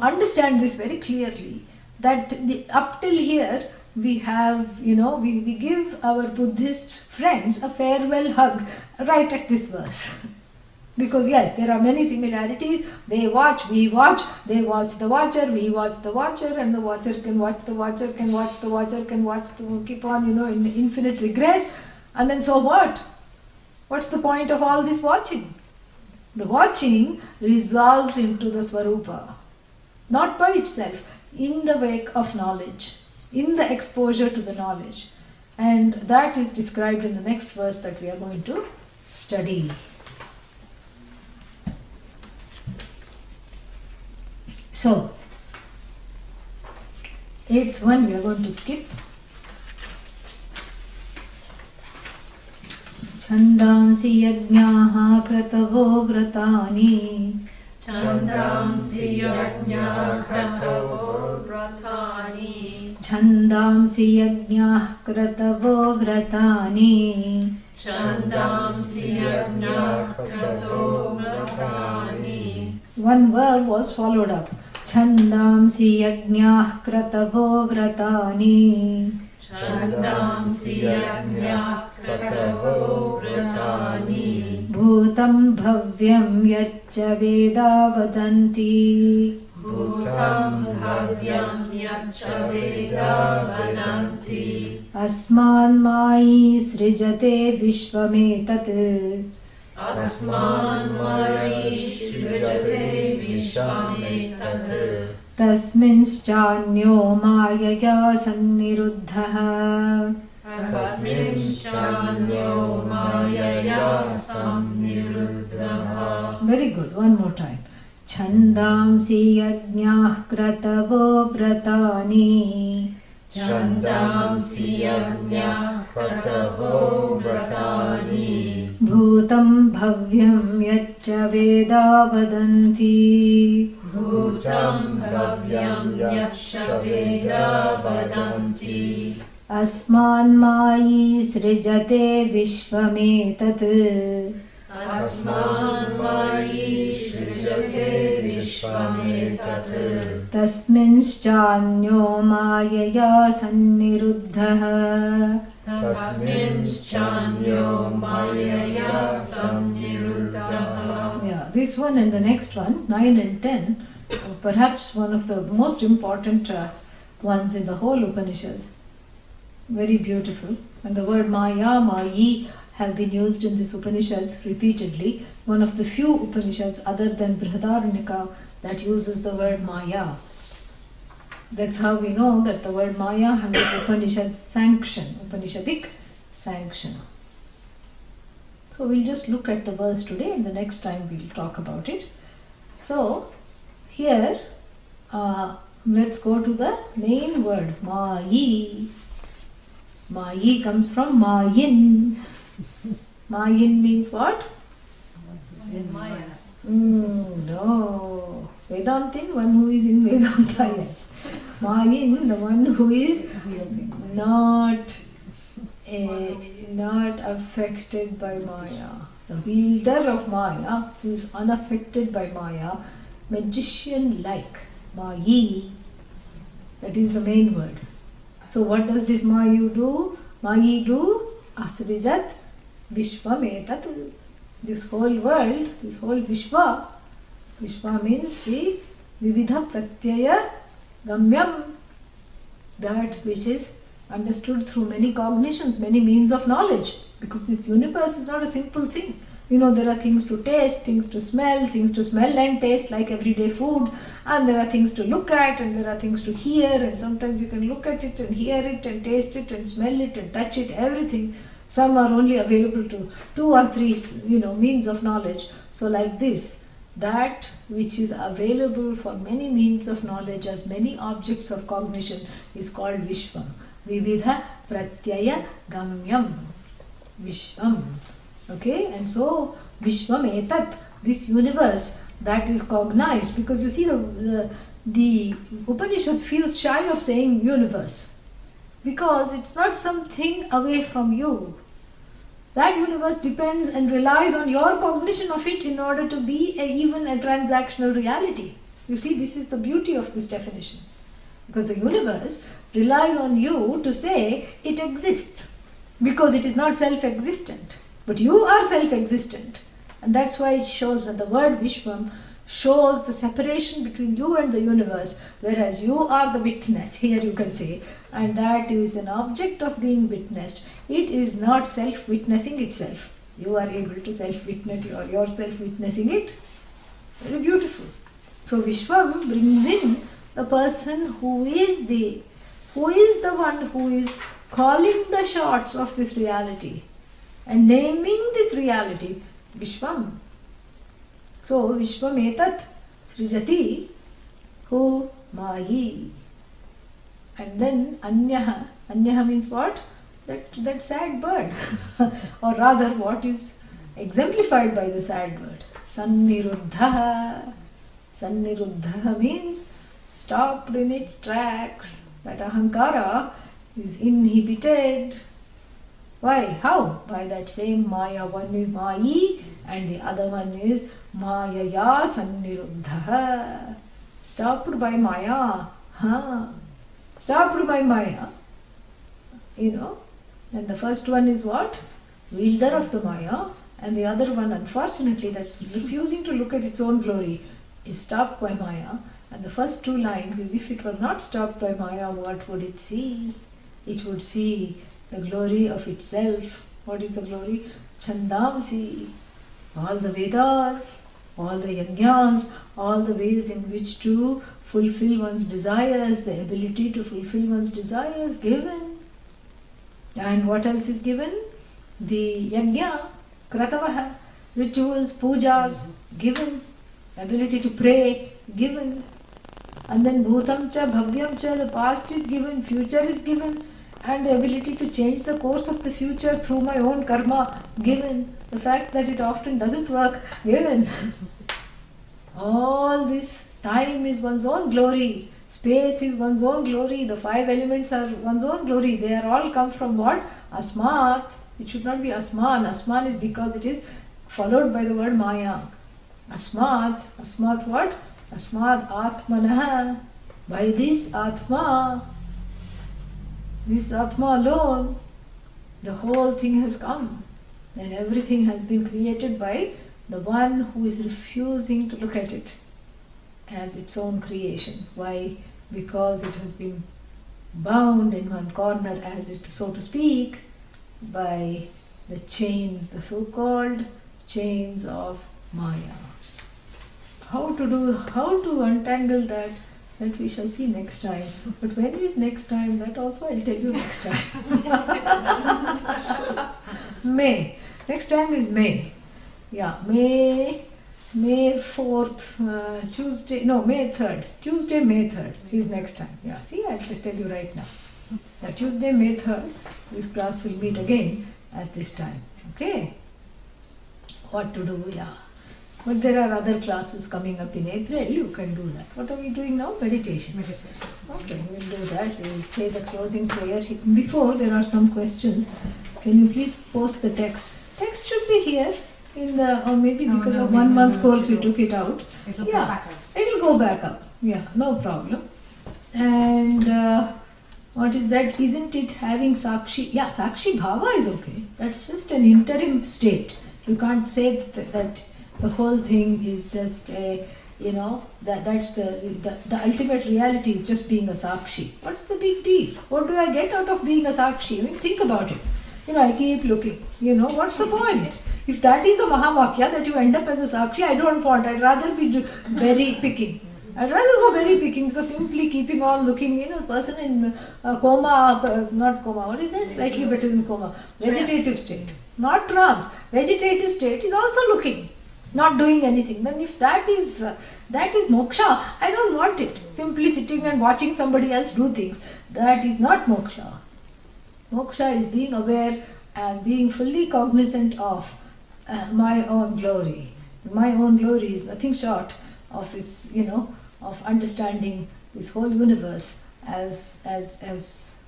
understand this very clearly, that up till here we have, we give our Buddhist friends a farewell hug right at this verse. Because yes, there are many similarities. They watch, we watch, they watch the watcher, we watch the watcher, and the watcher can watch the watcher, can watch the watcher, can watch keep on, in infinite regress. And then so what? What's the point of all this watching? The watching resolves into the Swarupa. Not by itself, in the wake of knowledge, in the exposure to the knowledge. And that is described in the next verse that we are going to study. So, 8th one we are going to skip. Chandamsi yajñāha kratavo vratani. Chandamsi yajñā kratavo vratani. Chandamsi yajñā kratavo vratani. Chandamsi yajñā kratavo vratani. One verb was followed up. Chandamsi yajñā kratavo vratani. Chandamsi yajñā kratavo vratani. Bhutam bhavyam yacca veda vadanti. Bhutam bhavyam yacca veda vadanti. Asman mayi srijate vishvametat. Asman mayi srijate vishvametat. Tasminschanyo mayaya sanniruddhah. Tasminschanyo mayaya samniruddhah. Very good. One more time. Chandamsi yajñāh kratavo vratani. Chandamsi yajñā kratavo vratani. Bhutam bhavyam yacca veda vadanti. Bhutam bhavyam yacca veda vadanti. Asman mayi srijate vishvametat. Asman mayi srijate vishvametat. Tasminschanyo mayaya sanniruddhah. Tasminschanyo mayaya samniruddhah. Yeah, this one and the next one, 9 and 10, perhaps one of the most important ones in the whole Upanishad. Very beautiful. And the word Maya, Mayi have been used in this Upanishad repeatedly. One of the few Upanishads other than Brihadaranyaka that uses the word Maya. That's how we know that the word Maya has the Upanishad sanction, Upanishadic sanction. So we'll just look at the verse today and the next time we'll talk about it. So here, let's go to the main word, Mayi. Mayi comes from Mayin. Mayin means what? No. Vedantin, one who is in Vedanta, yes. Mayin, the one who is not affected by Maya. The wielder of Maya, who is unaffected by Maya, magician-like. Mayi. That is the main word. So what does this Mayu do? Mayi do? Asrijat Vishwametat. This whole world, this whole Vishwa. Vishwa means the Vividha Pratyaya Gamyam. That which is understood through many cognitions, many means of knowledge. Because this universe is not a simple thing. You know, there are things to taste, things to smell and taste like everyday food, and there are things to look at, and there are things to hear, and sometimes you can look at it and hear it and taste it and smell it and touch it, everything. Some are only available to 2 or 3, means of knowledge. So like this, that which is available for many means of knowledge as many objects of cognition is called Vishwam. Vividha Pratyaya Gamyam. Vishwam. Okay, and so Vishwam Etat, this universe that is cognized, because you see the Upanishad feels shy of saying universe, because it's not something away from you. That universe depends and relies on your cognition of it in order to be even a transactional reality. You see, this is the beauty of this definition, because the universe relies on you to say it exists, because it is not self-existent. But you are self-existent, and that's why it shows that the word Vishwam shows the separation between you and the universe, whereas you are the witness, here you can say, and that is an object of being witnessed. It is not self-witnessing itself. You are able to self-witness yourself witnessing it. Very beautiful. So Vishwam brings in the person who is the one who is calling the shots of this reality and naming this reality, Vishwam. So Vishwametat Srijati, who Mayi. And then Anyaha. Anyaha means what? That sad bird. Or rather, what is exemplified by the sad bird? Sanniruddha. Sanniruddha means stopped in its tracks. That ahankara is inhibited. Why? How? By that same Maya. One is Mayi and the other one is Mayaya Sanniruddha. Stopped by Maya. Stopped by Maya. And the first one is what? Wielder of the Maya. And the other one, unfortunately, that's refusing to look at its own glory, is stopped by Maya. And the first 2 lines is, if it were not stopped by Maya, what would it see? It would see the glory of itself. What is the glory? Chandamsi. All the Vedas, all the Yajnas, all the ways in which to fulfill one's desires, the ability to fulfill one's desires given. And what else is given? The Yajna, Kratavaha, rituals, pujas given, ability to pray given. And then Bhutam cha, Bhavyam cha, the past is given, future is given, and the ability to change the course of the future through my own karma given. The fact that it often doesn't work given. All this time is one's own glory. Space is one's own glory. The 5 elements are one's own glory. They are all come from what? Asmat. It should not be Asman. Asman is because it is followed by the word Maya. Asmat. Asmat what? Asmat Atmanah. By this Atma. This Atma alone, the whole thing has come. And everything has been created by the one who is refusing to look at it. as its own creation. Why? Because it has been bound in one corner, as it, so to speak, by the chains, the so-called chains of Maya. How to untangle that we shall see next time. But when is next time? That also I'll tell you next time. May. Next time is May. Yeah, May 4th, May 3rd. Tuesday, May 3rd is next time. Yeah, see, I'll tell you right now. Tuesday, May 3rd, this class will meet again at this time. Okay? What to do? Yeah. But there are other classes coming up in April. You can do that. What are we doing now? Meditation. Okay, we'll do that. We'll say the closing prayer. Before, there are some questions. Can you please post the text? Text should be here in the, or maybe because of 1 month course we took it out. It'll go back up. It'll go back up. Yeah, no problem. And what is that? Isn't it having Sakshi? Yeah, Sakshi Bhava is okay. That's just an interim state. You can't say that the whole thing is just a, that's the ultimate reality is just being a Sakshi. What's the big deal? What do I get out of being a Sakshi? I mean, think about it. I keep looking. What's the point? If that is the Mahavakya, that you end up as a Sakshi, I don't want. I'd rather be berry picking. I'd rather go berry picking, because simply keeping on looking, a person in coma, not coma, what is that? Slightly better than coma. Vegetative state. Not trance. Vegetative state is also looking, not doing anything. Then if that is moksha, I don't want it. Simply sitting and watching somebody else do things. That is not moksha. Moksha is being aware and being fully cognizant of my own glory. My own glory is nothing short of this, of understanding this whole universe as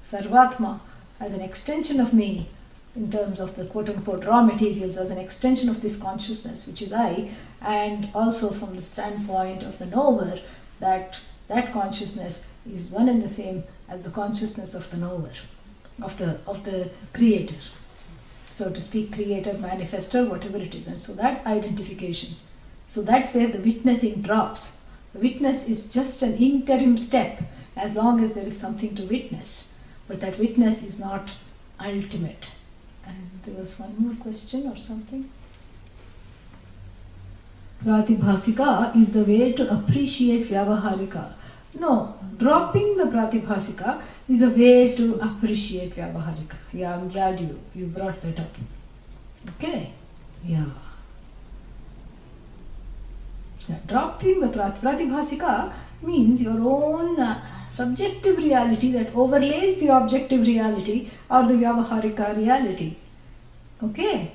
Sarvatma, as an extension of me, in terms of the quote-unquote raw materials, as an extension of this consciousness, which is I, and also from the standpoint of the knower, that consciousness is one and the same as the consciousness of the knower, of the creator, so to speak, creator, manifester, whatever it is. And so that identification, so that's where the witnessing drops. The witness is just an interim step, as long as there is something to witness, but that witness is not ultimate. And there was one more question or something. Pratibhasika is the way to appreciate Vyavaharika. No, dropping the Pratibhasika is a way to appreciate Vyavaharika. Yeah, I'm glad you brought that up. Okay? Yeah. Dropping the Pratibhasika means your own subjective reality that overlays the objective reality or the Vyavaharika reality. Okay?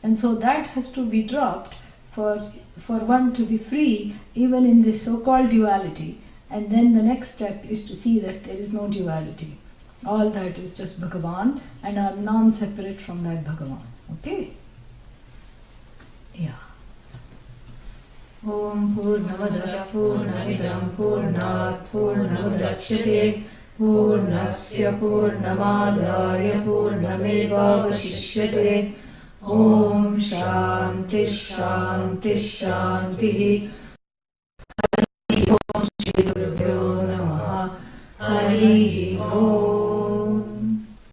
And so that has to be dropped for one to be free even in this so-called duality. And then the next step is to see that there is no duality. All that is just Bhagavan, and are non-separate from that Bhagavan. Okay? Yeah. Om Purnamada Purnamidam Purnat Purnamudachyate Purnasya Purnamadaya Purnamevavashishyate. Om Shanti Shanti Shanti. Om Shri Gurubhyo Namaha. Hari